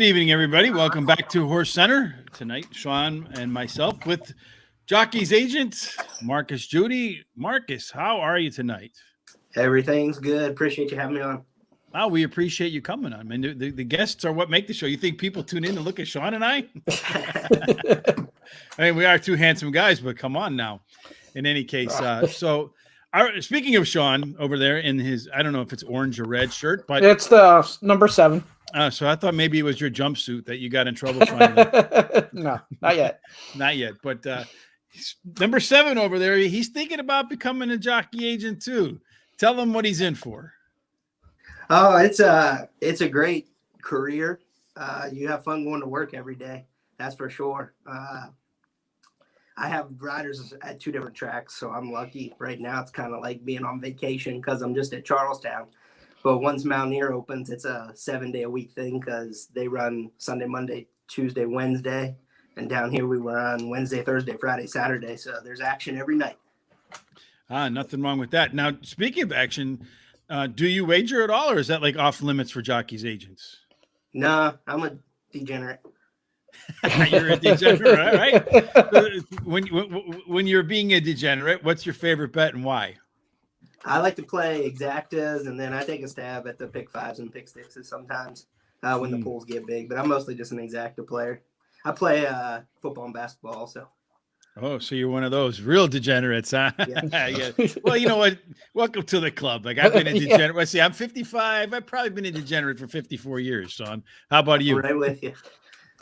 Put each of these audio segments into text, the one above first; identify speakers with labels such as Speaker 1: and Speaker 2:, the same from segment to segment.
Speaker 1: evening, everybody. Welcome back to Horse Center. Tonight, Shawn and myself with Jockey's agent, Marcus Judy. Marcus, how are you tonight?
Speaker 2: Everything's good. Appreciate you having me on.
Speaker 1: Oh, we appreciate you coming on. I mean, the guests are what make the show. You think people tune in to look at Shawn and I? I mean, we are two handsome guys, but come on now. In any case, speaking of Shawn over there in his, I don't know if it's orange or red shirt, but
Speaker 3: it's the number 7.
Speaker 1: So I thought maybe it was your jumpsuit that you got in trouble finding.
Speaker 3: No, not yet.
Speaker 1: Not yet. But number 7 over there, he's thinking about becoming a jockey agent too. Tell him what he's in for.
Speaker 2: Oh, it's a great career. You have fun going to work every day. That's for sure. I have riders at 2 different tracks, so I'm lucky. Right now, it's kind of like being on vacation because I'm just at Charlestown. But once Mountaineer opens, it's a 7-day-a-week thing because they run Sunday, Monday, Tuesday, Wednesday. And down here, we run Wednesday, Thursday, Friday, Saturday. So there's action every night.
Speaker 1: Nothing wrong with that. Now, speaking of action, do you wager at all, or is that like off limits for jockeys agents?
Speaker 2: Nah, I'm a degenerate.
Speaker 1: You're a degenerate, right? When you're being a degenerate, what's your favorite bet and why?
Speaker 2: I like to play exactas, and then I take a stab at the pick 5s and pick 6s sometimes when the pools get big. But I'm mostly just an exacta player. I play football and basketball also.
Speaker 1: Oh, so you're one of those real degenerates, huh?
Speaker 2: Yeah.
Speaker 1: Yeah. Well, you know what? Welcome to the club. Like I've been a degenerate. Let's see, I'm 55. I've probably been a degenerate for 54 years, Shawn. How about you?
Speaker 2: Right with you.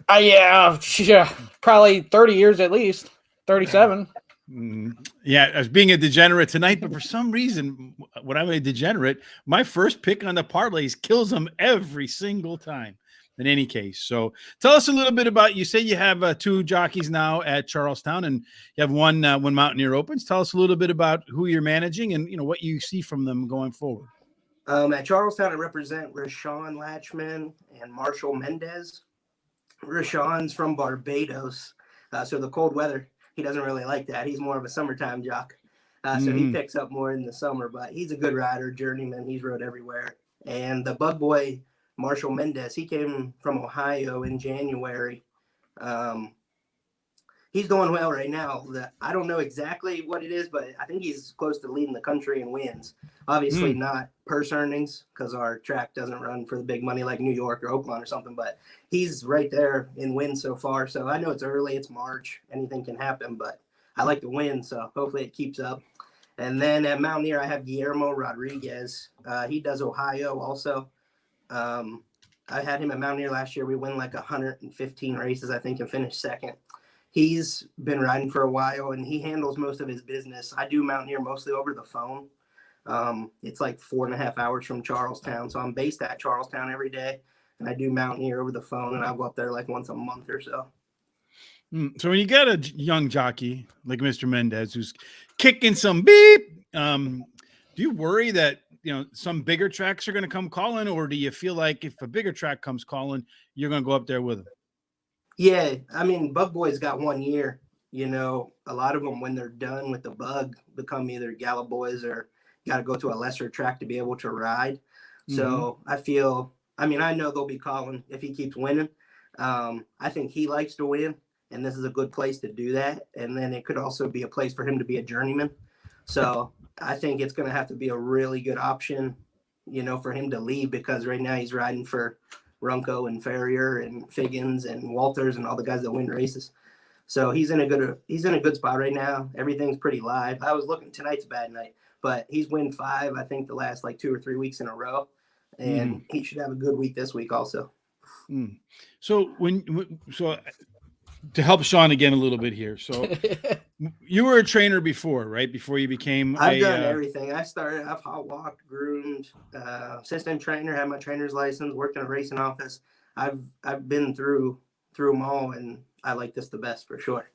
Speaker 3: Yeah, probably 30 years at least. 37.
Speaker 1: Yeah, as being a degenerate tonight, but for some reason, when I'm a degenerate, my first pick on the parlays kills them every single time. In any case, so tell us a little bit about. You say you have 2 jockeys now at Charlestown, and you have one when Mountaineer opens. Tell us a little bit about who you're managing and what you see from them going forward.
Speaker 2: At Charlestown, I represent Rashawn Latchman and Marshall Mendez. Rashawn's from Barbados, so the cold weather, he doesn't really like that. He's more of a summertime jock, so he picks up more in the summer, but he's a good rider, journeyman. He's rode everywhere. And the bug boy, Marshall Mendez, he came from Ohio in January. He's doing well right now. I don't know exactly what it is, but I think he's close to leading the country in wins. Obviously not purse earnings because our track doesn't run for the big money like New York or Oakland or something, but he's right there in wins so far. So I know it's early, it's March, anything can happen, but I like to win, so hopefully it keeps up. And then at Mountaineer, I have Guillermo Rodriguez. He does Ohio also. I had him at Mountaineer last year. We won like 115 races, I think, and finished second. He's been riding for a while, and he handles most of his business. I do Mountaineer mostly over the phone. It's like 4.5 hours from Charlestown, so I'm based at Charlestown every day, and I do Mountaineer over the phone, and I'll go up there like once a month or so.
Speaker 1: So when you get a young jockey like Mr. Mendez who's kicking some beep, do you worry that some bigger tracks are going to come calling, or do you feel like if a bigger track comes calling, you're going to go up there with them?
Speaker 2: Yeah, I mean, Bug Boy's got 1 year. A lot of them, when they're done with the bug, become either Gallop Boys or got to go to a lesser track to be able to ride. So I know they'll be calling if he keeps winning. I think he likes to win, and this is a good place to do that. And then it could also be a place for him to be a journeyman. So I think it's going to have to be a really good option, for him to leave, because right now he's riding for Runco and Farrier and Figgins and Walters and all the guys that win races. So he's in a good spot right now. Everything's pretty live. I was looking, tonight's a bad night, but he's win 5, I think, the last like 2 or 3 weeks in a row, and he should have a good week this week also.
Speaker 1: So to help Shawn again a little bit here. So you were a trainer before, right? Before you became
Speaker 2: I've done everything. I've hot walked, groomed, assistant trainer, had my trainer's license, worked in a racing office. I've been through them all, and I like this the best for sure.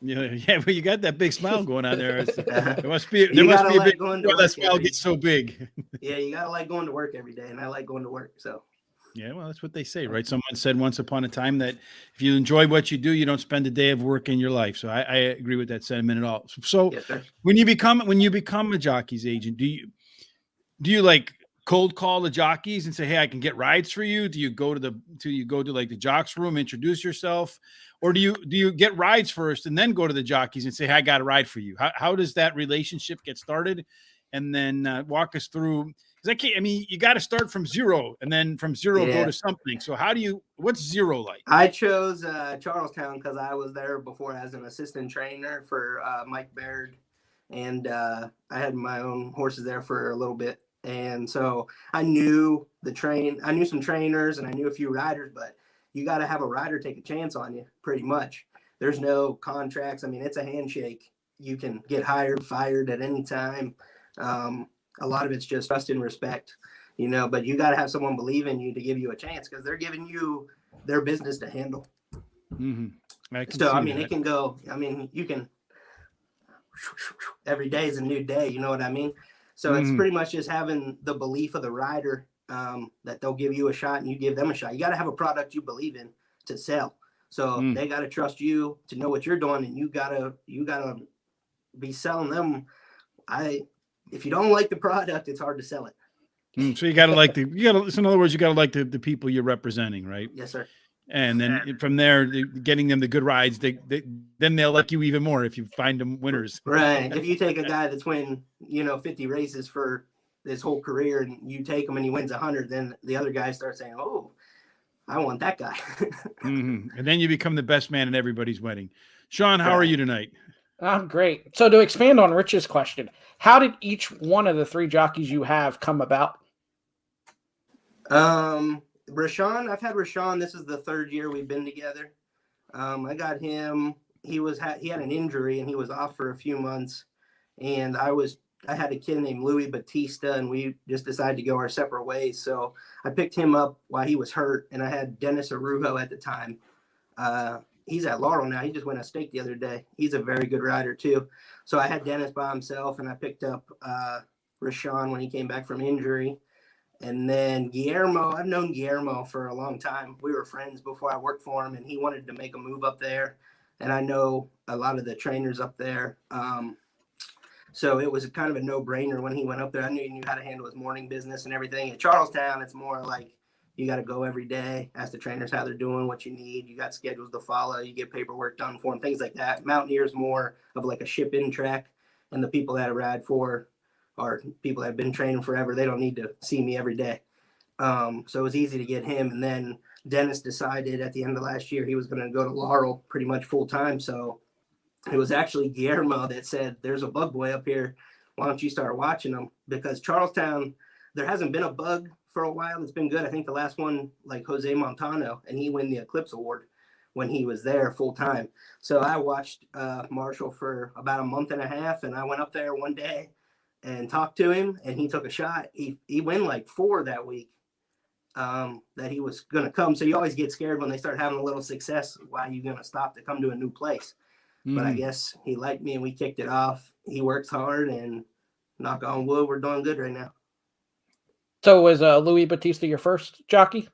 Speaker 1: Yeah, well, you got that big smile going on there. There must be a big why that smile gets so big.
Speaker 2: Yeah, you gotta like going to work every day, and I like going to work. So
Speaker 1: yeah, well, that's what they say, right? Someone said once upon a time that if you enjoy what you do, you don't spend a day of work in your life. So I agree with that sentiment at all. So
Speaker 2: yes,
Speaker 1: when you become a jockey's agent, do you like cold call the jockeys and say, "Hey, I can get rides for you"? Do you go to like the jocks room, introduce yourself, or do you get rides first and then go to the jockeys and say, "Hey, I got a ride for you"? How does that relationship get started? And then walk us through, because you got to start from zero and then from zero go to something. So what's zero like?
Speaker 2: I chose Charlestown because I was there before as an assistant trainer for Mike Baird, and I had my own horses there for a little bit. And so I knew some trainers and I knew a few riders, but you got to have a rider take a chance on you pretty much. There's no contracts. I mean, it's a handshake. You can get hired, fired at any time. A lot of it's just trust and respect, but you got to have someone believe in you to give you a chance because they're giving you their business to handle.
Speaker 1: Mm-hmm.
Speaker 2: It can go, you can, every day is a new day. You know what I mean? So it's pretty much just having the belief of the rider that they'll give you a shot and you give them a shot. You got to have a product you believe in to sell. So they got to trust you to know what you're doing, and you gotta be selling them. If you don't like the product, it's hard to sell it.
Speaker 1: So you got to so in other words, you got to like the people you're representing, right?
Speaker 2: Yes, sir.
Speaker 1: And then from there, getting them the good rides, then they'll like you even more if you find them winners.
Speaker 2: Right. If you take a guy that's win, 50 races for his whole career, and you take him and he wins 100, then the other guy starts saying, "Oh, I want that guy."
Speaker 1: And then you become the best man at everybody's wedding. Shawn, how are you tonight?
Speaker 3: I'm great. So to expand on Rich's question, how did each one of the three jockeys you have come about?
Speaker 2: Rashawn, I've had Rashawn. This is the third year we've been together. I got him. He had an injury and he was off for a few months. And I had a kid named Louis Batista, and we just decided to go our separate ways. So I picked him up while he was hurt, and I had Dennis Arujo at the time. He's at Laurel now. He just went a stake the other day. He's a very good rider too. So I had Dennis by himself, and I picked up Rashawn when he came back from injury. And then Guillermo, I've known Guillermo for a long time. We were friends before I worked for him, and he wanted to make a move up there. And I know a lot of the trainers up there. So it was kind of a no-brainer when he went up there. I knew he knew how to handle his morning business and everything. At Charlestown, it's more like you got to go every day, ask the trainers how they're doing, what you need. You got schedules to follow. You get paperwork done for them, things like that. Mountaineer's more of like a ship-in track, and the people that I ride for are people that have been training forever. They don't need to see me every day. So it was easy to get him. And then Dennis decided at the end of last year he was going to go to Laurel pretty much full-time. So it was actually Guillermo that said, "There's a bug boy up here. Why don't you start watching them?" Because Charlestown, there hasn't been a bug for a while. It's been good. I think the last one, like Jose Montano, and he won the Eclipse Award when he was there full time. So I watched Marshall for about a month and a half, and I went up there one day and talked to him, and he took a shot. He won like 4 that week that he was going to come. So you always get scared when they start having a little success. Why are you going to stop to come to a new place? But I guess he liked me and we kicked it off. He works hard, and knock on wood, we're doing good right now.
Speaker 3: So was Louis Batista your first jockey?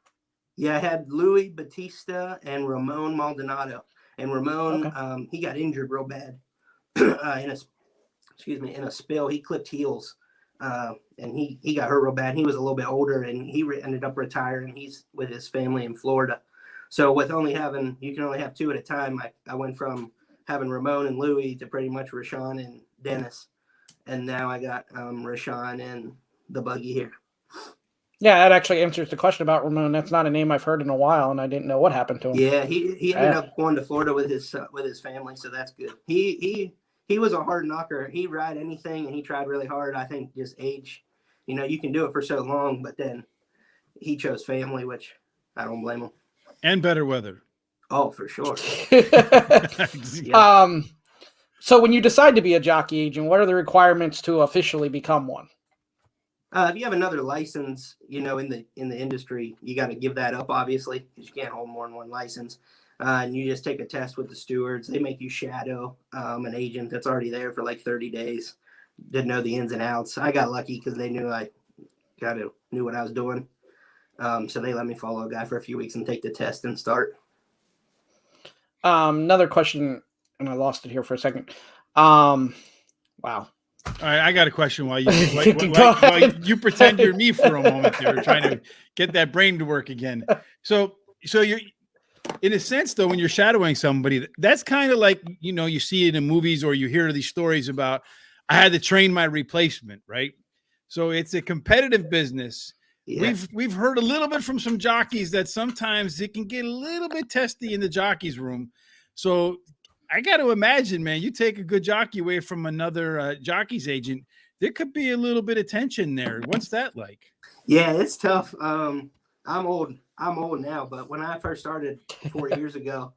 Speaker 2: Yeah, I had Louis Batista and Ramon Maldonado. And Ramon, he got injured real bad in a spill. He clipped heels, and he got hurt real bad. He was a little bit older, and he ended up retiring. He's with his family in Florida. So with you can only have 2 at a time. I went from having Ramon and Louis to pretty much Rashawn and Dennis. And now I got Rashawn and the buggy here.
Speaker 3: Yeah, that actually answers the question about Ramon. That's not a name I've heard in a while, and I didn't know what happened to him.
Speaker 2: Yeah, he ended up going to Florida with his family, so that's good. He was a hard knocker. He'd ride anything, and he tried really hard. I think just age, you can do it for so long, but then he chose family, which I don't blame him.
Speaker 1: And better weather.
Speaker 2: Oh, for sure.
Speaker 3: Yeah. So when you decide to be a jockey agent, what are the requirements to officially become one?
Speaker 2: If you have another license, in the industry, you got to give that up, obviously, because you can't hold more than one license. And you just take a test with the stewards. They make you shadow an agent that's already there for like 30 days. Didn't know the ins and outs. I got lucky because they knew I kind of knew what I was doing. So they let me follow a guy for a few weeks and take the test and start.
Speaker 3: Another question, and I lost it here for a second. Wow.
Speaker 1: All right, I got a question while you
Speaker 3: Go
Speaker 1: while
Speaker 3: ahead.
Speaker 1: you pretend you're me for a moment there, trying to get that brain to work again. So you're in a sense though, when you're shadowing somebody, that's kind of like, you see it in movies or you hear these stories about I had to train my replacement, right? So it's a competitive business.
Speaker 2: Yeah.
Speaker 1: We've heard a little bit from some jockeys that sometimes it can get a little bit testy in the jockeys room. So I got to imagine, man, you take a good jockey away from another jockey's agent, there could be a little bit of tension there. What's that like?
Speaker 2: Yeah, it's tough. I'm old. I'm old now, but when I first started 4 years ago,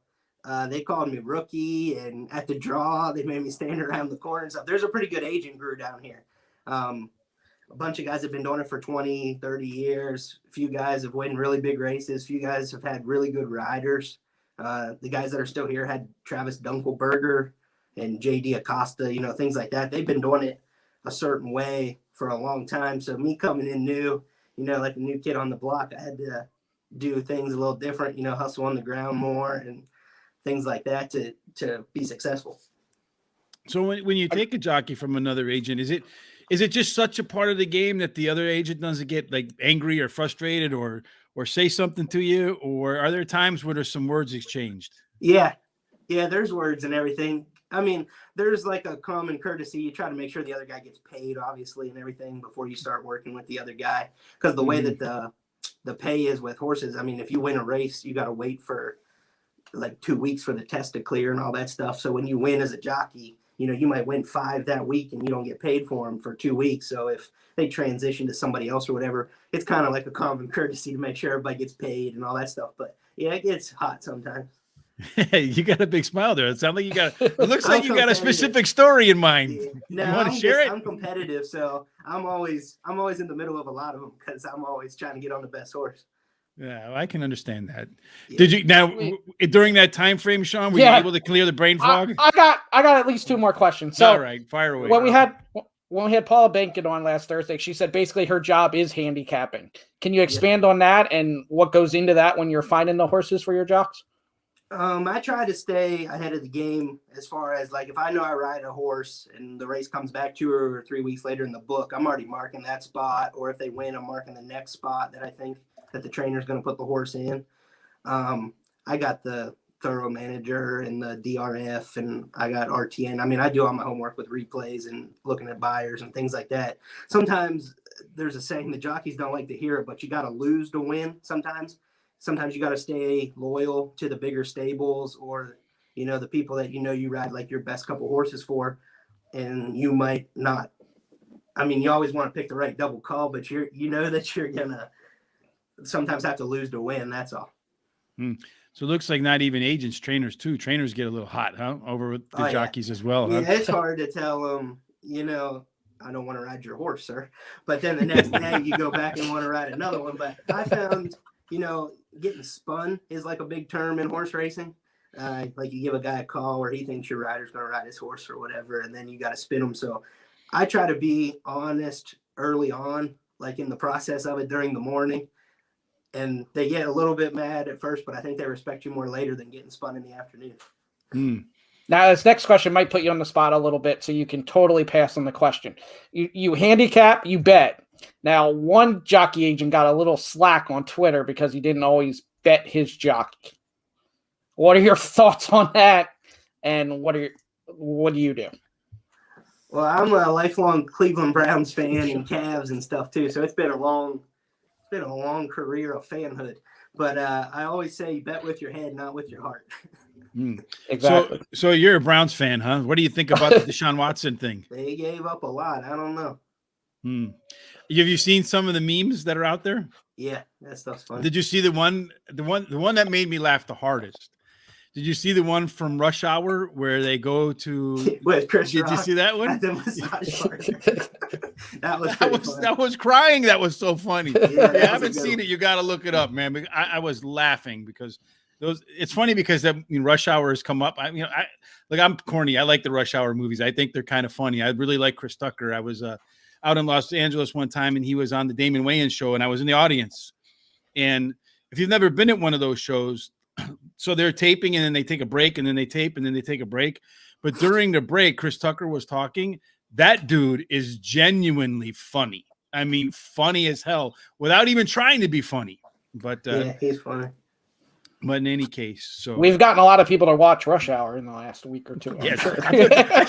Speaker 2: they called me rookie, and at the draw, they made me stand around the corner and stuff. There's a pretty good agent crew down here. A bunch of guys have been doing it for 20, 30 years. A few guys have won really big races. A few guys have had really good riders. The guys that are still here had Travis Dunkelberger and JD Acosta, things like that. They've been doing it a certain way for a long time. So me coming in new, like a new kid on the block, I had to do things a little different, hustle on the ground more and things like that to be successful.
Speaker 1: So when you take a jockey from another agent, is it just such a part of the game that the other agent doesn't get like angry or frustrated or say something to you? Or are there times where there's some words exchanged?
Speaker 2: Yeah, there's words and everything. I mean, there's like a common courtesy. You try to make sure the other guy gets paid, obviously, and everything before you start working with the other guy. Because the way that the pay is with horses, I mean, if you win a race, you got to wait for like 2 weeks for the test to clear and all that stuff. So when you win as a jockey, you might win 5 that week and you don't get paid for them for 2 weeks. So if they transition to somebody else or whatever, it's kind of like a common courtesy to make sure everybody gets paid and all that stuff. But yeah, it gets hot sometimes.
Speaker 1: You got a big smile there. It sounds like it looks like you got a specific story in mind.
Speaker 2: Yeah.
Speaker 1: No, you want to share it?
Speaker 2: I'm competitive, so I'm always in the middle of a lot of them because I'm always trying to get on the best horse.
Speaker 1: Yeah, I can understand that.
Speaker 2: Yeah.
Speaker 1: Did you now during that time frame, Shawn? Were you able to clear the brain fog?
Speaker 3: I got at least 2 more questions. So
Speaker 1: all right, fire away.
Speaker 3: When we had Paula Bankin on last Thursday, she said basically her job is handicapping. Can you expand on that and what goes into that when you're finding the horses for your jocks?
Speaker 2: I try to stay ahead of the game as far as like if I know I ride a horse and the race comes back 2 or 3 weeks later in the book, I'm already marking that spot. Or if they win, I'm marking the next spot that I think that the trainer's going to put the horse in. I got the thorough manager and the DRF and I got RTN. I mean, I do all my homework with replays and looking at buyers and things like that. Sometimes there's a saying the jockeys don't like to hear it, but you got to lose to win sometimes. Sometimes you got to stay loyal to the bigger stables or, the people that you ride like your best couple horses for, and you might not. I mean, you always want to pick the right double call, but that you're going to sometimes have to lose to win. That's all.
Speaker 1: So it looks like not even agents, trainers too. Trainers get a little hot, huh? Over with the jockeys as well.
Speaker 2: Yeah,
Speaker 1: huh?
Speaker 2: It's hard to tell them, I don't want to ride your horse, sir. But then the next day you go back and want to ride another one. But I found, getting spun is like a big term in horse racing. Like you give a guy a call or he thinks your rider's going to ride his horse or whatever, and then you got to spin him. So I try to be honest early on, like in the process of it during the morning. And they get a little bit mad at first, but I think they respect you more later than getting spun in the afternoon.
Speaker 3: Now, this next question might put you on the spot a little bit, so you can totally pass on the question. You handicap, you bet. Now, one jockey agent got a little slack on Twitter because he didn't always bet his jockey. What are your thoughts on that? And what do you do?
Speaker 2: Well, I'm a lifelong Cleveland Browns fan and Cavs and stuff too, so it's been a long career of fanhood. But I always say bet with your head, not with your heart.
Speaker 3: Exactly.
Speaker 1: So you're a Browns fan, huh? What do you think about the Deshaun Watson thing?
Speaker 2: They gave up a lot. I don't know.
Speaker 1: Have you seen some of the memes that are out there?
Speaker 2: Yeah, that stuff's funny.
Speaker 1: Did you see the one that made me laugh the hardest? Did you see the one from Rush Hour where they go to
Speaker 2: with Chris
Speaker 1: Did
Speaker 2: Rock
Speaker 1: you see that one?
Speaker 2: at the massage parlor.
Speaker 1: that was crying. That was so funny.
Speaker 2: Yeah,
Speaker 1: If you haven't seen it, you got to look it up, man. I was laughing because it's funny because Rush Hour has come up. I'm corny. I like the Rush Hour movies. I think they're kind of funny. I really like Chris Tucker. I was out in Los Angeles one time and he was on the Damon Wayans show and I was in the audience. And if you've never been at one of those shows, so they're taping and then they take a break and then they tape and then they take a break. But during the break, Chris Tucker was talking. That dude is genuinely funny. I mean, funny as hell without even trying to be funny. But
Speaker 2: yeah, he's funny.
Speaker 1: But in any case, so
Speaker 3: we've gotten a lot of people to watch Rush Hour in the last week or two.
Speaker 1: yes,
Speaker 3: Sure.
Speaker 1: I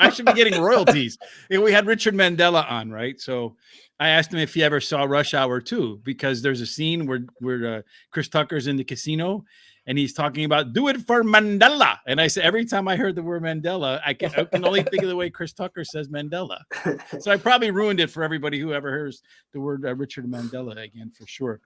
Speaker 1: should be getting royalties. We had Richard Mandela on, right? So I asked him if he ever saw Rush Hour 2, because there's a scene where Chris Tucker's in the casino and he's talking about do it for Mandela. And I said, every time I heard the word Mandela, I can only think of the way Chris Tucker says Mandela. So I probably ruined it for everybody who ever hears the word Richard Mandela again, for sure.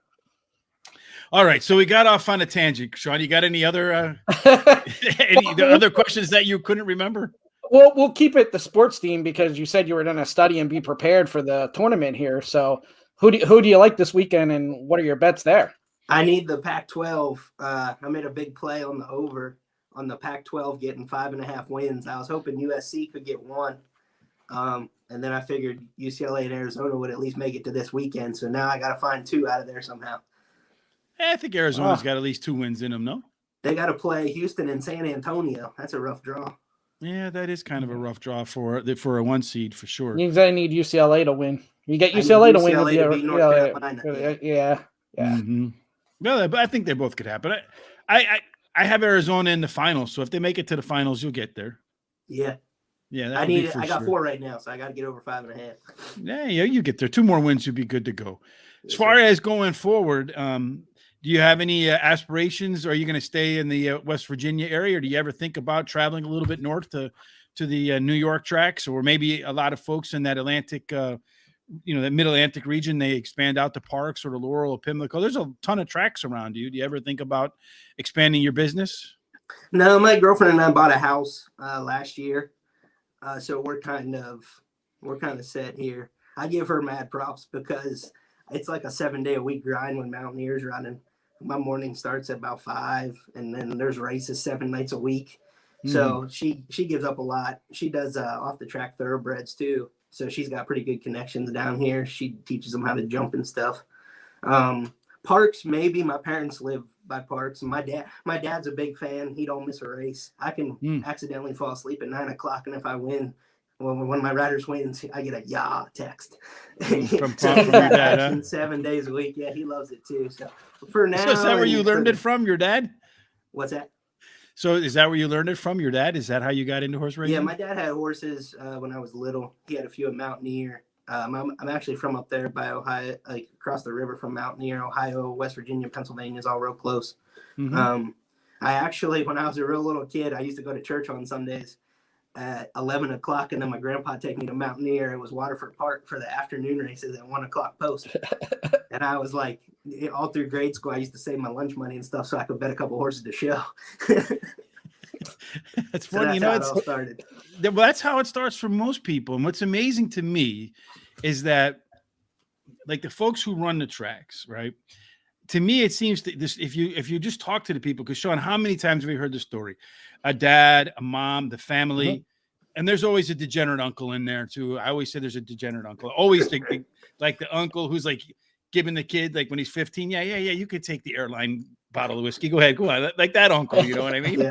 Speaker 1: All right, so we got off on a tangent. Shawn, you got any other other questions that you couldn't remember?
Speaker 3: Well, we'll keep it the sports theme because you said you were going to study and be prepared for the tournament here. So who do you like this weekend, and what are your bets there?
Speaker 2: I need the Pac-12. I made a big play on the over on the Pac-12 getting 5.5 wins. I was hoping USC could get 1. And then I figured UCLA and Arizona would at least make it to this weekend. So now I got to find 2 out of there somehow.
Speaker 1: I think Arizona's got at least 2 wins in them, no?
Speaker 2: They got to play Houston and San Antonio. That's a rough draw.
Speaker 1: Yeah, that is kind of a rough draw for a 1 seed for sure.
Speaker 3: You're going to need UCLA to win. You get UCLA to win.
Speaker 2: UCLA to beat North Carolina.
Speaker 3: Yeah.
Speaker 1: Mm-hmm. Well, but I think they both could happen. I have Arizona in the finals, so if they make it to the finals, you'll get there.
Speaker 2: Yeah.
Speaker 1: Yeah,
Speaker 2: I got 4 right now, so I got to get over 5.5.
Speaker 1: Yeah, you get there. 2 more wins, you'll be good to go. As far as going forward, do you have any aspirations? Are you going to stay in the West Virginia area, or do you ever think about traveling a little bit north to the New York tracks, or maybe a lot of folks in that Atlantic, that Mid-Atlantic region, they expand out to parks or to Laurel or Pimlico? There's a ton of tracks around you. Do you ever think about expanding your business?
Speaker 2: No, my girlfriend and I bought a house last year, so we're kind of set here. I give her mad props because it's like a 7-day-a-week grind when Mountaineers running. My morning starts at about 5, and then there's races 7 nights a week. So she gives up a lot. She does off the track thoroughbreds too. So she's got pretty good connections down here. She teaches them how to jump and stuff. Parks, maybe. My parents live by parks. My dad's a big fan. He don't miss a race. I can accidentally fall asleep at 9 o'clock, and if I win, when my riders wins, I get a text.
Speaker 1: From your dad, huh?
Speaker 2: 7 days a week. Yeah, he loves it too. So for now,
Speaker 1: so is that where you learned it from, your dad?
Speaker 2: What's that?
Speaker 1: So is that where you learned it from, your dad? Is that how you got into horse racing?
Speaker 2: Yeah, my dad had horses when I was little. He had a few at Mountaineer. I'm actually from up there by Ohio, like across the river from Mountaineer, Ohio, West Virginia, Pennsylvania is all real close. I actually, when I was a real little kid, I used to go to church on Sundays at 11 o'clock, and then my grandpa take me to Mountaineer. It was Waterford Park for the afternoon races at 1 o'clock post. And I was like, all through grade school, I used to save my lunch money and stuff so I could bet a couple horses to show.
Speaker 1: That's funny.
Speaker 2: That's how it all started.
Speaker 1: Well, that's how it starts for most people. And what's amazing to me is that, like, the folks who run the tracks, right? To me, it seems that this, if you just talk to the people, because Shawn, how many times have we heard the story? A dad, a mom, the family, and there's always a degenerate uncle in there too. I always say there's a degenerate uncle. Always like the uncle who's like giving the kid, like when he's 15, yeah, you could take the airline bottle of whiskey. Go ahead, like that uncle. You know what I mean?
Speaker 2: Yeah.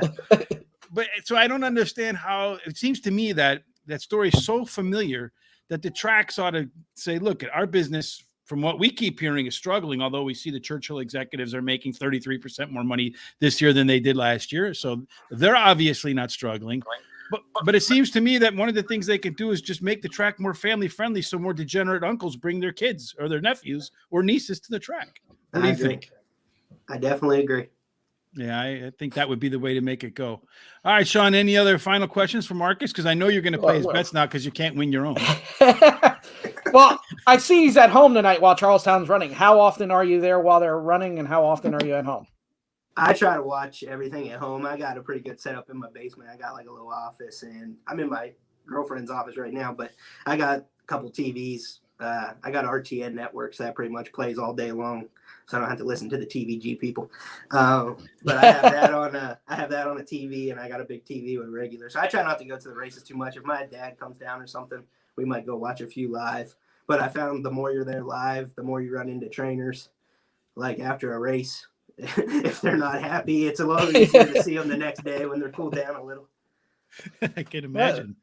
Speaker 1: But so I don't understand how it seems to me that story is so familiar that the tracks ought to say, look, our business, from what we keep hearing, is struggling, although we see the Churchill executives are making 33% more money this year than they did last year. So they're obviously not struggling. But it seems to me that one of the things they can do is just make the track more family friendly, so more degenerate uncles bring their kids or their nephews or nieces to the track. What do you think?
Speaker 2: I definitely agree.
Speaker 1: Yeah, I think that would be the way to make it go. All right, Shawn, any other final questions for Marcus? Because I know you're going to play his bets now because you can't win your own.
Speaker 3: Well, I see he's at home tonight while Charlestown's running. How often are you there while they're running, and how often are you at home?
Speaker 2: I try to watch everything at home. I got a pretty good setup in my basement. I got like a little office, and I'm in my girlfriend's office right now, but I got a couple TVs. I got RTN networks that pretty much plays all day long, so I don't have to listen to the TVG people. But I have that on a TV, and I got a big TV with regular. So I try not to go to the races too much. If my dad comes down or something, we might go watch a few live. But I found the more you're there live, the more you run into trainers. Like after a race, if they're not happy, it's a little easier to see them the next day when they're cooled down a little.
Speaker 1: I can imagine.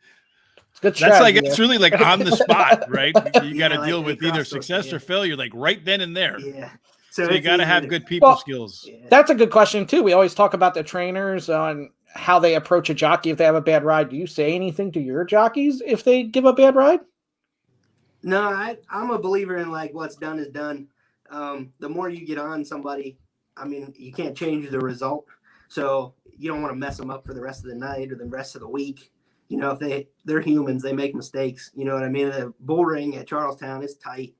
Speaker 3: Good
Speaker 1: That's like,
Speaker 3: strategy
Speaker 1: it's
Speaker 3: there.
Speaker 1: really like on the spot, right? You got to
Speaker 2: like
Speaker 1: deal
Speaker 2: they
Speaker 1: with either
Speaker 2: cross
Speaker 1: success
Speaker 2: filter,
Speaker 1: or failure, like right then and there.
Speaker 2: Yeah. So
Speaker 1: So you
Speaker 2: it's
Speaker 1: got to
Speaker 2: easy
Speaker 1: have
Speaker 2: to-
Speaker 1: good people
Speaker 3: Well,
Speaker 1: skills.
Speaker 2: Yeah.
Speaker 3: That's a good question too. We always talk about the trainers on how they approach a jockey if they have a bad ride. Do you say anything to your jockeys if they give a bad ride?
Speaker 2: No, I'm a believer in like what's done is done. The more you get on somebody, I mean, you can't change the result. So you don't want to mess them up for the rest of the night or the rest of the week. You know, if they're humans, they make mistakes. You know what I mean? The bull ring at Charlestown is tight.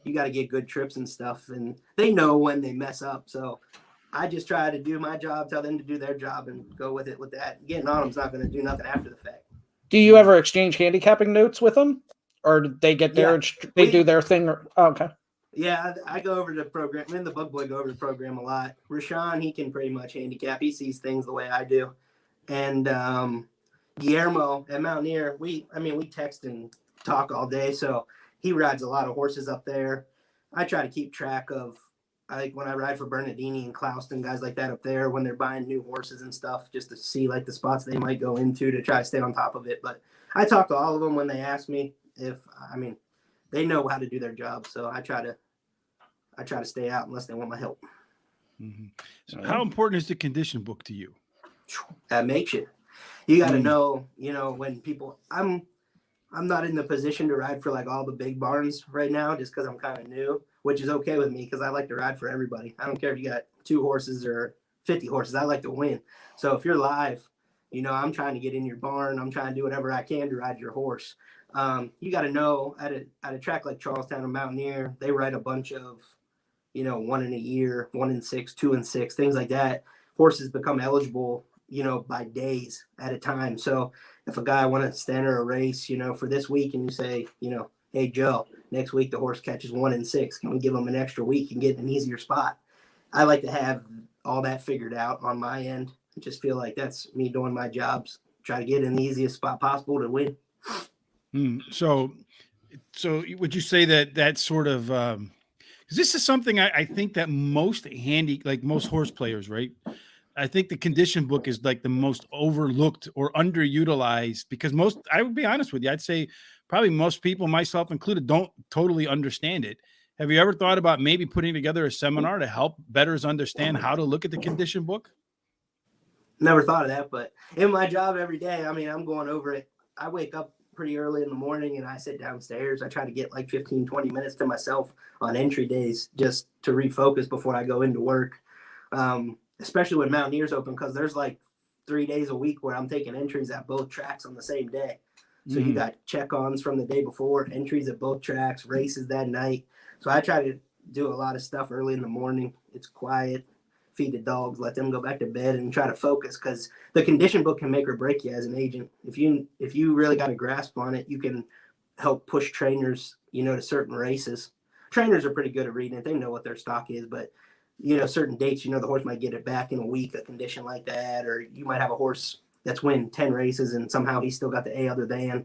Speaker 2: You got to get good trips and stuff, and they know when they mess up. So I just try to do my job, tell them to do their job, and go with it with that. Getting on them's not going to do nothing after the fact.
Speaker 3: Do you ever exchange handicapping notes with them, or do they get their they do their thing? Okay.
Speaker 2: Yeah, I go over the program. Me and the Bug Boy go over the program a lot. Rashawn, he can pretty much handicap. He sees things the way I do. And Guillermo at Mountaineer, we text and talk all day. So he rides a lot of horses up there. I try to keep track of, when I ride for Bernardini and Clouston, guys like that up there, when they're buying new horses and stuff, just to see like the spots they might go into to try to stay on top of it. But I talk to all of them when they ask me they know how to do their job. So I try to stay out unless they want my help.
Speaker 1: Mm-hmm. So how important is the condition book to you?
Speaker 2: That makes you got to know, when people, I'm not in the position to ride for like all the big barns right now, just cause I'm kind of new, which is okay with me. Cause I like to ride for everybody. I don't care if you got 2 horses or 50 horses. I like to win. So if you're live, I'm trying to get in your barn. I'm trying to do whatever I can to ride your horse. You got to know at a track like Charlestown or Mountaineer, they ride a bunch of, 1 in a year, 1 in 6, 2 in 6, things like that. Horses become eligible, by days at a time. So if a guy wants to enter a race, for this week, and you say, hey, Joe, next week the horse catches 1 in 6, can we give him an extra week and get an easier spot? I like to have all that figured out on my end. I just feel like that's me doing my jobs, try to get in the easiest spot possible to win.
Speaker 1: So would you say that sort of, because this is something I think that most horse players, right? I think the condition book is like the most overlooked or underutilized, because I would be honest with you, I'd say probably most people, myself included, don't totally understand it. Have you ever thought about maybe putting together a seminar to help bettors understand how to look at the condition book?
Speaker 2: Never thought of that, but in my job every day, I'm going over it. I wake up pretty early in the morning and I sit downstairs. I try to get like 15, 20 minutes to myself on entry days just to refocus before I go into work. Especially when Mountaineers open, because there's like 3 days a week where I'm taking entries at both tracks on the same day. So you got check-ons from the day before, entries at both tracks, races that night. So I try to do a lot of stuff early in the morning. It's quiet, feed the dogs, let them go back to bed, and try to focus, because the condition book can make or break you as an agent. If you really got a grasp on it, you can help push trainers, to certain races. Trainers are pretty good at reading it. They know what their stock is, but certain dates, the horse might get it back in a week, a condition like that, or you might have a horse that's win 10 races and somehow he's still got the A other than,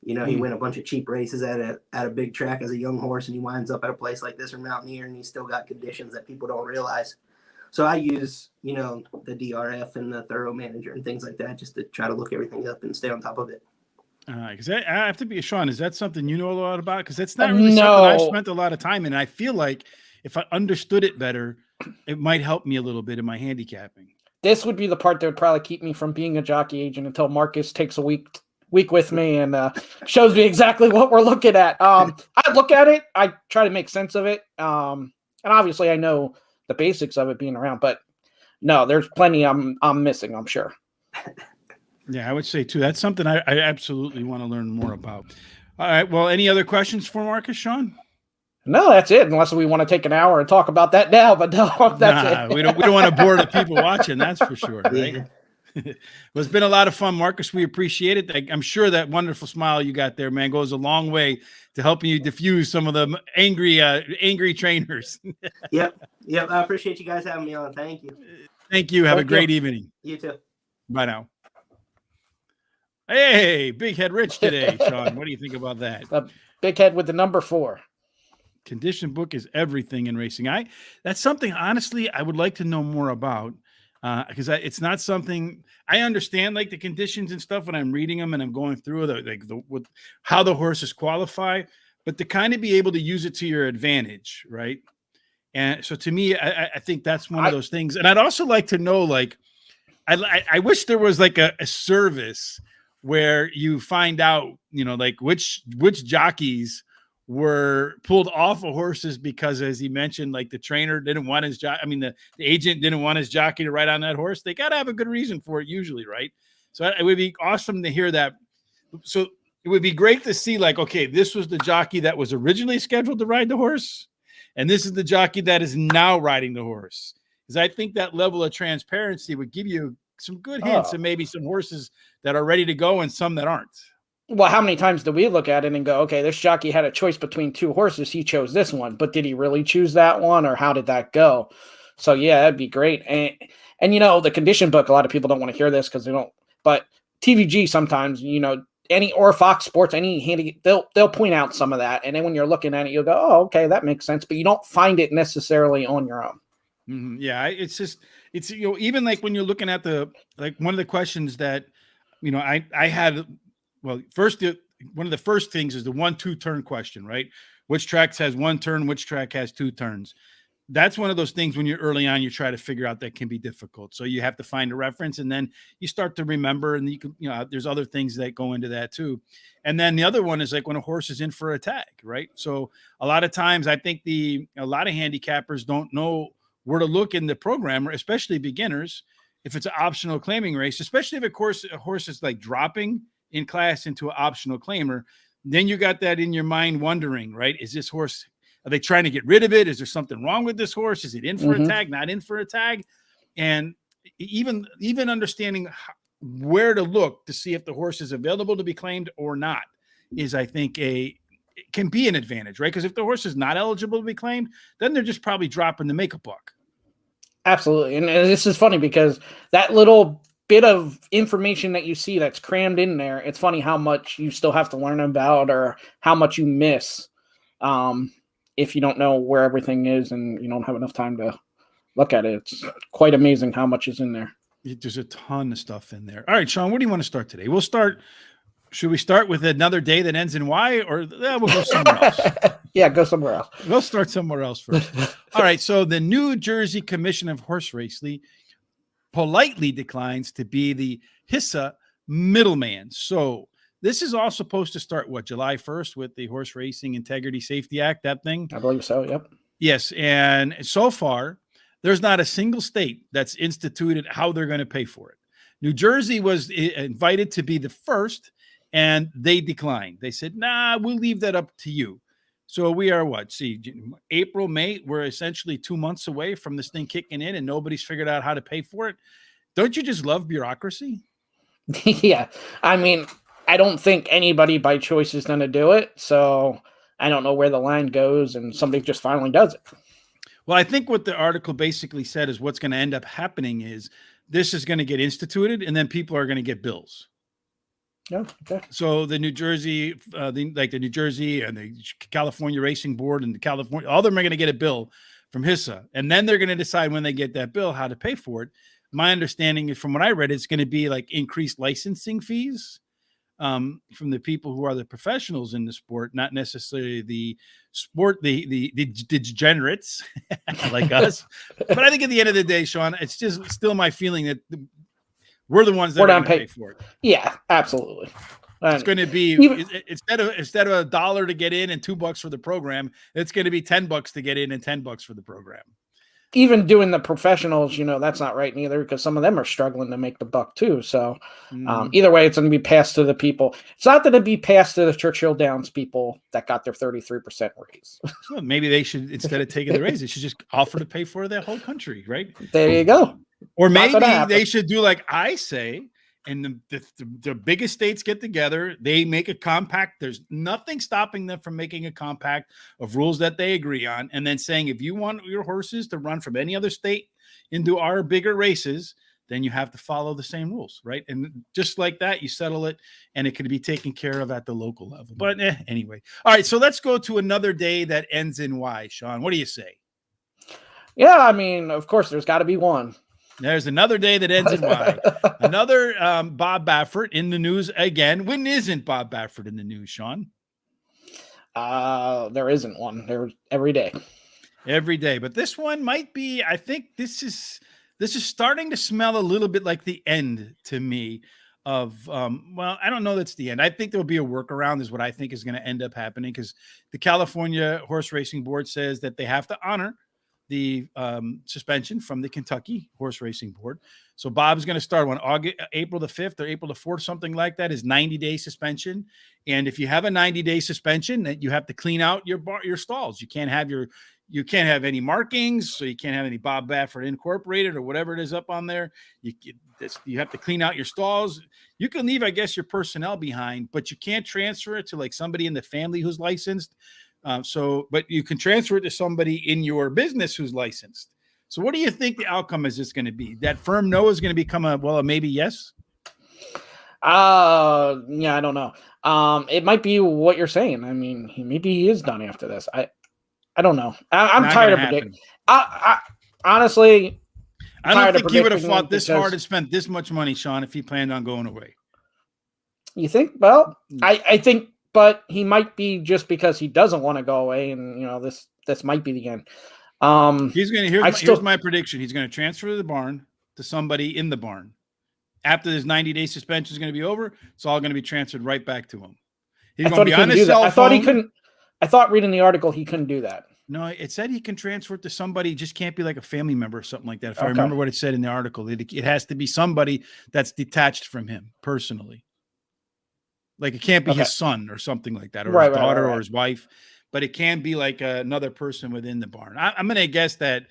Speaker 2: he win a bunch of cheap races at a big track as a young horse, and he winds up at a place like this or Mountaineer, and he's still got conditions that people don't realize. So I use, the DRF and the Thorough Manager and things like that, just to try to look everything up and stay on top of it.
Speaker 1: Because I have to be, Shawn, is that something you know a lot about? Because that's not really something I've spent a lot of time in. And I feel like if I understood it better, it might help me a little bit in my handicapping.
Speaker 3: This would be the part that would probably keep me from being a jockey agent until Marcus takes a week with me and shows me exactly what we're looking at. I look at it, I try to make sense of it. And obviously I know the basics of it being around, but no, there's plenty I'm missing, I'm sure.
Speaker 1: Yeah, I would say too, that's something I absolutely want to learn more about. All right. Well, any other questions for Marcus, Shawn?
Speaker 3: No, that's it. Unless we want to take an hour and talk about that now, but no, that's it.
Speaker 1: we don't want to bore the people watching. That's for sure, right?
Speaker 2: Yeah.
Speaker 1: Well, it's been a lot of fun, Marcus. We appreciate it. I'm sure that wonderful smile you got there, man, goes a long way to helping you diffuse some of the angry trainers.
Speaker 2: Yep. I appreciate you guys having me on. Thank you.
Speaker 1: Thank you. Have a great evening.
Speaker 2: You too.
Speaker 1: Bye now. Hey, Big Head Rich today, Shawn. What do you think about that?
Speaker 3: A big head with the number 4.
Speaker 1: Condition book is everything in racing. That's something, honestly, I would like to know more about. because it's not something I understand, like the conditions and stuff when I'm reading them and I'm going through with how the horses qualify, but to kind of be able to use it to your advantage, right? And so to me, I think that's one of those things. And I'd also like to know, like, I wish there was like a service where you find out, like which jockeys were pulled off of horses because, as he mentioned, like the trainer didn't want his the agent didn't want his jockey to ride on that horse. They got to have a good reason for it usually, right? So it would be awesome to hear that. So it would be great to see, like, okay, this was the jockey that was originally scheduled to ride the horse, and this is the jockey that is now riding the horse. Because I think that level of transparency would give you some good hints and maybe some horses that are ready to go and some that aren't.
Speaker 3: Well, how many times do we look at it and go, okay, this jockey had a choice between two horses. He chose this one, but did he really choose that one, or how did that go? So yeah, that'd be great. And the condition book, a lot of people don't want to hear this because they don't, but TVG sometimes, or Fox Sports, any handy, they'll point out some of that. And then when you're looking at it, you'll go, oh, okay, that makes sense. But you don't find it necessarily on your own.
Speaker 1: Mm-hmm. Yeah. It's even like when you're looking at one of the questions that, I had, well, first, one of the first things is the 1-2 turn question, right? Which track has one turn, which track has two turns? That's one of those things when you're early on, you try to figure out that can be difficult. So you have to find a reference and then you start to remember, and you can, there's other things that go into that too. And then the other one is like when a horse is in for a tag, right? So a lot of times I think a lot of handicappers don't know where to look in the program, especially beginners, if it's an optional claiming race, especially if a horse is like dropping in class into an optional claimer, then you got that in your mind wondering, right? Is this horse, are they trying to get rid of it? Is there something wrong with this horse? Is it in for a tag, not in for a tag? And even understanding where to look to see if the horse is available to be claimed or not is, I think, it can be an advantage, right? Because if the horse is not eligible to be claimed, then they're just probably dropping to make a buck.
Speaker 3: Absolutely. And this is funny because that little bit of information that you see that's crammed in there, it's funny how much you still have to learn about or how much you miss if you don't know where everything is and you don't have enough time to look at it. It's quite amazing how much is in there.
Speaker 1: There's a ton of stuff in there. All right, Shawn, where do you want to start today? Should we start with another day that ends in Y, or we'll go somewhere else?
Speaker 3: Yeah, go somewhere else.
Speaker 1: We'll start somewhere else first. All right, so the New Jersey Commission of Horse Racing politely declines to be the HISA middleman. So this is all supposed to start, July 1st with the Horse Racing Integrity Safety Act, that thing?
Speaker 3: I believe so, yep.
Speaker 1: Yes, and so far, there's not a single state that's instituted how they're going to pay for it. New Jersey was invited to be the first, and they declined. They said, nah, we'll leave that up to you. So we are April, May, we're essentially 2 months away from this thing kicking in and nobody's figured out how to pay for it. Don't you just love bureaucracy?
Speaker 3: Yeah. I mean, I don't think anybody by choice is going to do it. So I don't know where the line goes and somebody just finally does it.
Speaker 1: Well, I think what the article basically said is what's going to end up happening is this is going to get instituted and then people are going to get bills.
Speaker 3: Yeah. Okay.
Speaker 1: So the New Jersey, the New Jersey and the California Racing Board and the California, all of them are going to get a bill from HISA, and then they're going to decide when they get that bill how to pay for it. My understanding is, from what I read, it's going to be like increased licensing fees from the people who are the professionals in the sport, not necessarily the degenerates like us. But I think at the end of the day, Shawn, it's just still my feeling that we're the ones that are going to pay for it.
Speaker 3: Yeah, absolutely.
Speaker 1: It's going to be instead of $1 to get in and $2 for the program, it's going to be $10 to get in and $10 for the program.
Speaker 3: Even doing the professionals, that's not right neither, because some of them are struggling to make the buck too. So either way, it's going to be passed to the people. It's not going to be passed to the Churchill Downs people that got their 33% raise.
Speaker 1: Well, maybe they should, instead of taking the raise, they should just offer to pay for the whole country, right?
Speaker 3: There you go.
Speaker 1: Or maybe they should do like I say, and the biggest states get together, they make a compact. There's nothing stopping them from making a compact of rules that they agree on, and then saying, if you want your horses to run from any other state into our bigger races, then you have to follow the same rules, right? And just like that, you settle it, and it can be taken care of at the local level. But anyway. All right, so let's go to another day that ends in Y. Shawn, what do you say?
Speaker 3: Yeah, I mean, of course, there's got to be one.
Speaker 1: There's another day that ends in Y. Another Bob Baffert in the news again. When isn't Bob Baffert in the news, Sean?
Speaker 3: There isn't one. There's every day.
Speaker 1: Every day. But this one might be, I think this is starting to smell a little bit like the end to me of, well, I don't know that's the end. I think there'll be a workaround is what I think is going to end up happening because the California Horse Racing Board says that they have to honor the suspension from the Kentucky Horse Racing Board. So Bob's going to start on April the 5th or April the 4th, something like that, is 90-day suspension. And if you have a 90-day suspension, that you have to clean out your stalls. You can't have any markings, so you can't have any Bob Baffert Incorporated or whatever it is up on there. You have to clean out your stalls. You can leave, I guess, your personnel behind, but you can't transfer it to like somebody in the family who's licensed. But you can transfer it to somebody in your business who's licensed. So what do you think the outcome is this going to be? That firm no is going to become a maybe yes?
Speaker 3: Yeah, I don't know. It might be what you're saying. I mean, maybe he is done after this. I don't know. I'm tired of predicting. Honestly,
Speaker 1: I don't think he would have fought this hard and spent this much money, Sean, if he planned on going away. You
Speaker 3: think? Well, I think, but he might be just because he doesn't want to go away, and this might be the end.
Speaker 1: Here's my prediction. He's going to transfer the barn to somebody in the barn. After this 90-day suspension is going to be over, it's all going to be transferred right back to him. He's going to be on his cell phone.
Speaker 3: I thought he couldn't. I thought reading the article he couldn't do that.
Speaker 1: No, it said he can transfer it to somebody. It just can't be like a family member or something like that. If I remember what it said in the article, it has to be somebody that's detached from him personally. Like it can't be his son or something like that, or his daughter or his wife, but it can be like another person within the barn. I'm going to guess that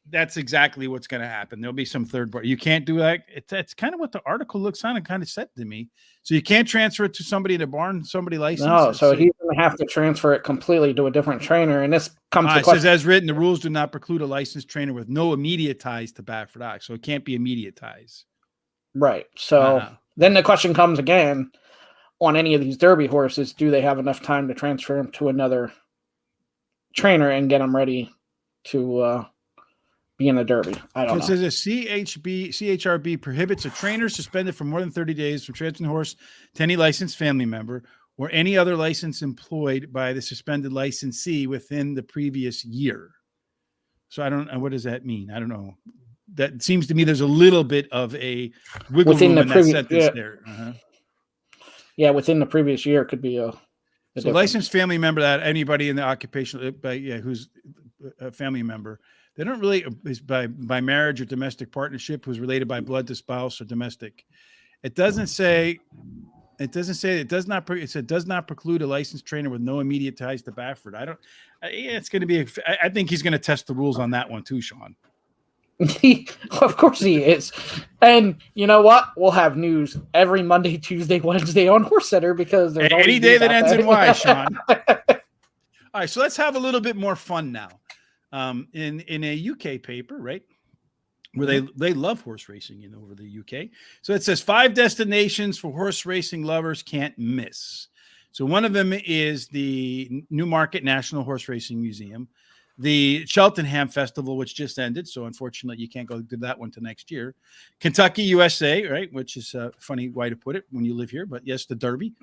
Speaker 1: that's exactly what's going to happen. There'll be some third party. You can't do that. It's kind of what the article looks on and kind of said to me. So you can't transfer it to somebody in the barn, somebody licensed.
Speaker 3: No, so he's going to have to transfer it completely to a different trainer. And this comes to
Speaker 1: it says, as written, the rules do not preclude a licensed trainer with no immediate ties to Baffert Ox. So it can't be immediate ties.
Speaker 3: Right. So then the question comes again on any of these Derby horses, do they have enough time to transfer them to another trainer and get them ready to be in the Derby? I don't know.
Speaker 1: It says a CHRB prohibits a trainer suspended for more than 30 days from transferring the horse to any licensed family member or any other license employed by the suspended licensee within the previous year. So I don't know. What does that mean? I don't know. That seems to me there's a little bit of a wiggle room in that sentence there.
Speaker 3: Yeah, within the previous year could be a
Speaker 1: licensed family member, that anybody in the occupational, who's a family member. They don't really is by marriage or domestic partnership who's related by blood to spouse or domestic. It doesn't say it does not preclude a licensed trainer with no immediate ties to Baffert. It's going to be I think he's going to test the rules on that one too, Sean.
Speaker 3: Of course he is. And you know what? We'll have news every Monday, Tuesday, Wednesday on Horse Center because there's
Speaker 1: any day that ends in Y, Sean. All right, so let's have a little bit more fun now. In a UK paper, right, where they love horse racing over the UK. So it says 5 destinations for horse racing lovers can't miss. So one of them is the Newmarket National Horse Racing Museum, the Cheltenham Festival, which just ended. So unfortunately, you can't go to that one till next year. Kentucky, USA, right, which is a funny way to put it when you live here, but yes, the Derby.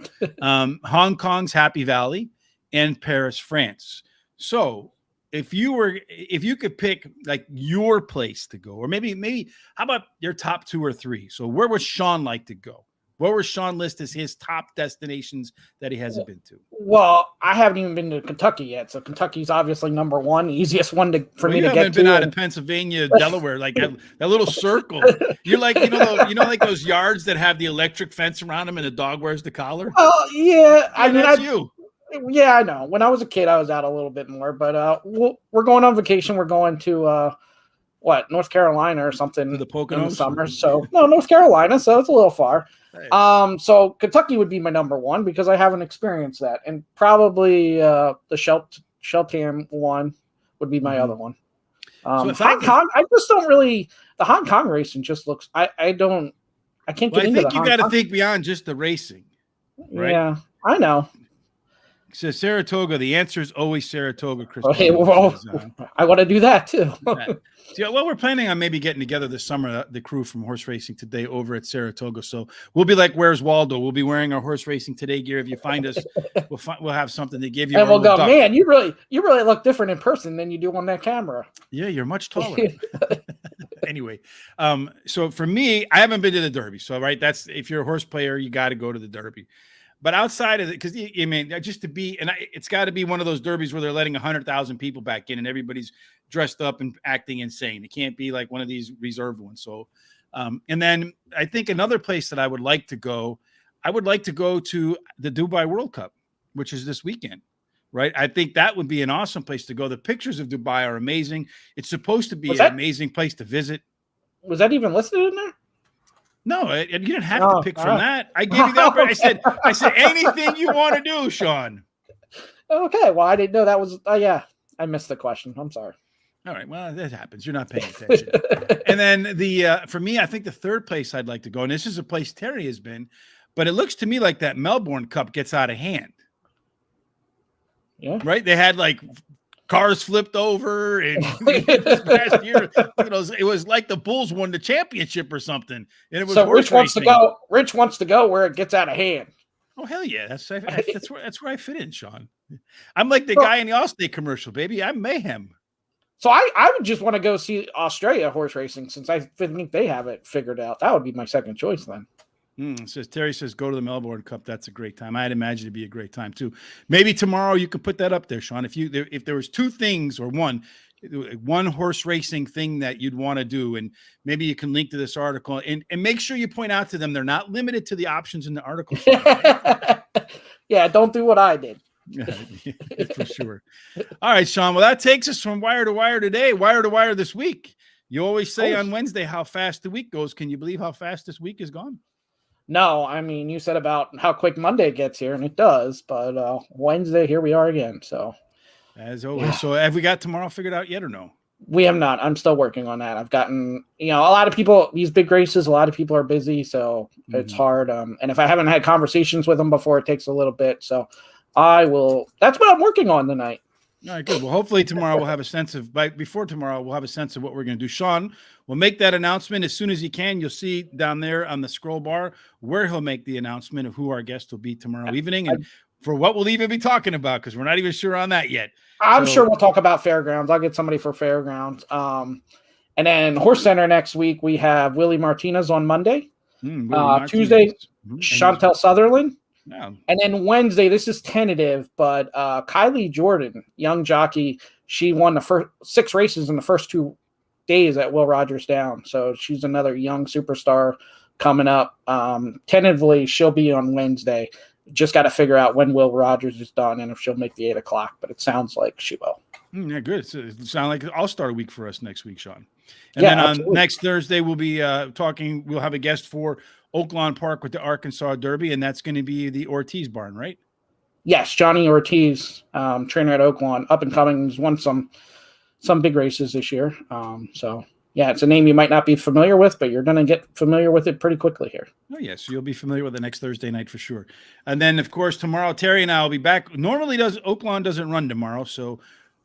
Speaker 1: Hong Kong's Happy Valley, and Paris, France. So if you could pick like your place to go, or maybe how about your top 2 or 3? So where would Sean like to go? Where would Sean list as his top destinations that he hasn't been to?
Speaker 3: Well, I haven't even been to Kentucky yet, so Kentucky's obviously number one, easiest one for me to get to. You haven't
Speaker 1: been out of Pennsylvania, Delaware, like that little circle. You're like like those yards that have the electric fence around them and a dog wears the collar.
Speaker 3: Oh yeah, I mean
Speaker 1: that's you.
Speaker 3: Yeah, I know. When I was a kid, I was out a little bit more, but we're going on vacation. We're going to North Carolina or something
Speaker 1: the Poconos
Speaker 3: in the summer. So no, North Carolina. So it's a little far. Nice. So Kentucky would be my number one because I haven't experienced that, and probably the Cheltenham one would be my other one. So Hong Kong, I just don't really. The Hong Kong racing just looks. I can't get into the.
Speaker 1: I think you got to think beyond just the racing. Right?
Speaker 3: Yeah, I know.
Speaker 1: says Saratoga. The answer is always Saratoga, Chris.
Speaker 3: Okay,
Speaker 1: Barlow
Speaker 3: well,
Speaker 1: says,
Speaker 3: I want to do that too.
Speaker 1: yeah, well, we're planning on maybe getting together this summer, the crew from Horse Racing Today over at Saratoga. So we'll be like, "Where's Waldo?" We'll be wearing our Horse Racing Today gear. If you find us, we'll have something to give you.
Speaker 3: And we'll go, man, you really look different in person than you do on that camera.
Speaker 1: Yeah, you're much taller. Anyway, so for me, I haven't been to the Derby. So that's if you're a horse player, you got to go to the Derby. But outside of it, because I mean, just to be, and it's got to be one of those derbies where they're letting 100,000 people back in, and everybody's dressed up and acting insane. It can't be like one of these reserved ones. So, and then I think another place that I would like to go to the Dubai World Cup, which is this weekend, right? I think that would be an awesome place to go. The pictures of Dubai are amazing. It's supposed to be an amazing place to visit.
Speaker 3: Was that even listed in there?
Speaker 1: No, you didn't have to pick from that. I gave you the opportunity. I said anything you want to do, Shawn.
Speaker 3: Okay, well, I didn't know that was. Yeah, I missed the question. I'm sorry.
Speaker 1: All right, well, that happens. You're not paying attention. And then for me, I think the third place I'd like to go, and this is a place Terry has been, but it looks to me like that Melbourne Cup gets out of hand.
Speaker 3: Yeah.
Speaker 1: Right? They had like cars flipped over, and this past year, it was like the Bulls won the championship or something. And it was
Speaker 3: so Rich wants to go. Rich wants to go where it gets out of hand.
Speaker 1: Oh hell yeah, that's where I fit in, Shawn. I'm like the guy in the Allstate commercial, baby. I'm mayhem.
Speaker 3: So I would just want to go see Australia horse racing since I think they have it figured out. That would be my second choice then.
Speaker 1: Terry says go to the Melbourne Cup. That's a great time. I'd imagine it'd be a great time too. Maybe tomorrow you could put that up there, Shawn. If there was two things or one horse racing thing that you'd want to do, and maybe you can link to this article and make sure you point out to them they're not limited to the options in the article.
Speaker 3: Yeah, don't do what I did.
Speaker 1: For sure. All right, Shawn. Well, that takes us from wire to wire today, wire to wire this week. You always say on Wednesday how fast the week goes. Can you believe how fast this week is gone?
Speaker 3: No, I mean, you said about how quick Monday gets here, and it does. But Wednesday, here we are again. So,
Speaker 1: as always. Yeah. So, have we got tomorrow figured out yet or no?
Speaker 3: We have not. I'm still working on that. I've gotten, a lot of people, these big races, a lot of people are busy, so it's hard. And if I haven't had conversations with them before, it takes a little bit. So, that's what I'm working on tonight.
Speaker 1: All right, good. Well, hopefully tomorrow we'll have a sense of, before tomorrow, we'll have a sense of what we're going to do. Shawn will make that announcement as soon as he can. You'll see down there on the scroll bar where he'll make the announcement of who our guest will be tomorrow evening and for what we'll even be talking about, because we're not even sure on that yet.
Speaker 3: I'm sure we'll talk about Fairgrounds. I'll get somebody for Fairgrounds. And then Horse Center next week, we have Willie Martinez on Monday. Tuesday, Chantel Sutherland.
Speaker 1: Yeah.
Speaker 3: And then Wednesday, this is tentative, but Kylie Jordan, young jockey, she won the first 6 races in the first 2 days at Will Rogers Down. So she's another young superstar coming up. Tentatively, she'll be on Wednesday. Just got to figure out when Will Rogers is done and if she'll make the 8 o'clock, but it sounds like she will.
Speaker 1: Yeah, good. So it sounds like an all-star week for us next week, Shawn. And then on next Thursday, we'll be talking. We'll have a guest for Oaklawn Park with the Arkansas Derby, and that's going to be the Ortiz barn, right?
Speaker 3: Yes, Johnny Ortiz, trainer at Oaklawn, up and coming. He's won some big races this year. So yeah, it's a name you might not be familiar with, but you're going to get familiar with it pretty quickly here.
Speaker 1: Oh yes, so you'll be familiar with it next Thursday night for sure. And then of course tomorrow, Terry and I will be back. Normally Oaklawn doesn't run tomorrow, so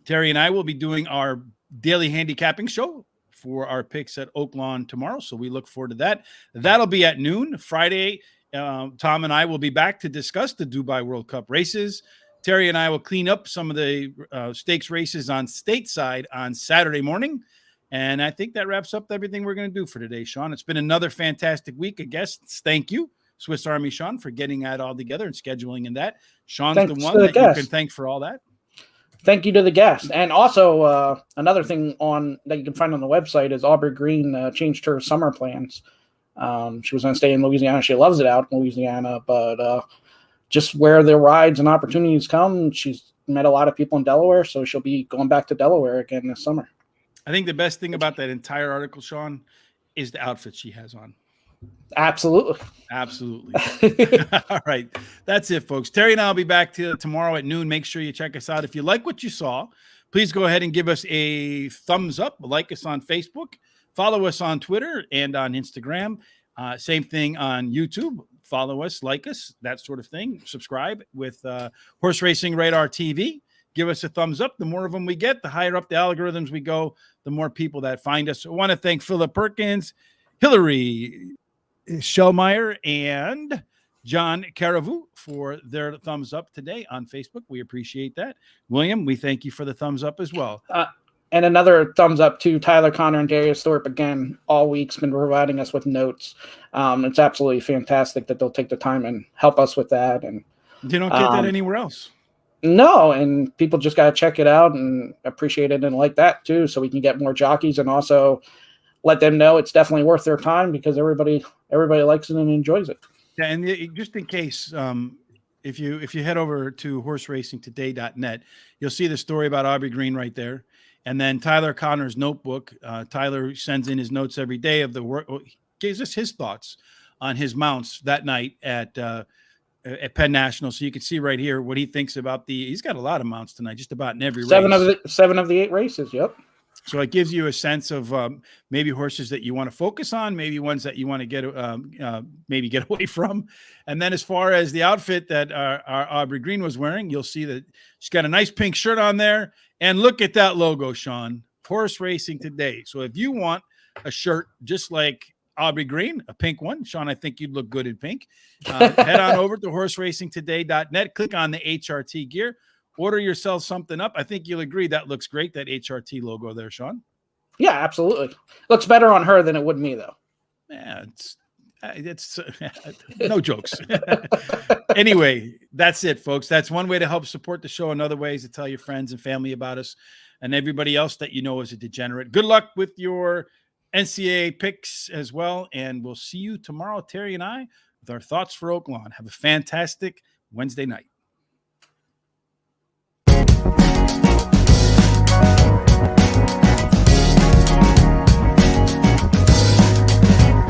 Speaker 1: Terry and I will be doing our daily handicapping show for our picks at Oaklawn tomorrow. So we look forward to that. That'll be at noon. Friday, Tom and I will be back to discuss the Dubai World Cup races. Terry and I will clean up some of the stakes races on stateside on Saturday morning. And I think that wraps up everything we're going to do for today, Shawn. It's been another fantastic week of guests. Thank you, Swiss Army Shawn, for getting that all together and scheduling in that. Shawn's the one that you can thank for all that.
Speaker 3: Thank you to the guest. And also another thing that you can find on the website is Aubrey Green changed her summer plans. She was going to stay in Louisiana. She loves it out in Louisiana, but just where the rides and opportunities come, she's met a lot of people in Delaware, so she'll be going back to Delaware again this summer.
Speaker 1: I think the best thing about that entire article, Shawn, is the outfit she has on.
Speaker 3: Absolutely.
Speaker 1: All right. That's it, folks. Terry and I will be back tomorrow at noon. Make sure you check us out. If you like what you saw, please go ahead and give us a thumbs up. Like us on Facebook. Follow us on Twitter and on Instagram. Same thing on YouTube. follow us, like us, that sort of thing. Subscribe with Horse Racing Radar TV. Give us a thumbs up. The more of them we get, the higher up the algorithms we go, the more people that find us. I want to thank Philip Perkins, Hillary Shellmeyer, and John Caravu for their thumbs up today on Facebook. We appreciate that. William, we thank you for the thumbs up as well.
Speaker 3: And another thumbs up to Tyler Connor and Darius Thorpe. Again, all week's been providing us with notes. It's absolutely fantastic that they'll take the time and help us with that. And
Speaker 1: you don't get that anywhere else.
Speaker 3: No, and people just got to check it out and appreciate it and like that too, so we can get more jockeys and also let them know it's definitely worth their time because everybody likes it and enjoys it.
Speaker 1: Yeah, and just in case, if you head over to horseracingtoday.net, you'll see the story about Aubrey Green right there. And then Tyler Connor's notebook. Tyler sends in his notes every day of the work. Gives us his thoughts on his mounts that night at Penn National. So you can see right here what he thinks about he's got a lot of mounts tonight, just about in every race.
Speaker 3: 7 of the 8 races. Yep.
Speaker 1: So it gives you a sense of maybe horses that you want to focus on, maybe ones that you want to get maybe get away from. And then as far as the outfit that our Aubrey Green was wearing, you'll see that she's got a nice pink shirt on there. And look at that logo, Shawn. Horse Racing Today. So if you want a shirt just like Aubrey Green, a pink one, Shawn, I think you'd look good in pink. Head on over to horseracingtoday.net. Click on the HRT gear. Order yourself something up. I think you'll agree that looks great, that HRT logo there, Shawn.
Speaker 3: Yeah, absolutely. Looks better on her than it would me, though.
Speaker 1: Yeah, it's no jokes. Anyway, that's it, folks. That's one way to help support the show. Another way is to tell your friends and family about us and everybody else that you know is a degenerate. Good luck with your NCAA picks as well. And we'll see you tomorrow, Terry and I, with our thoughts for Oaklawn. Have a fantastic Wednesday night.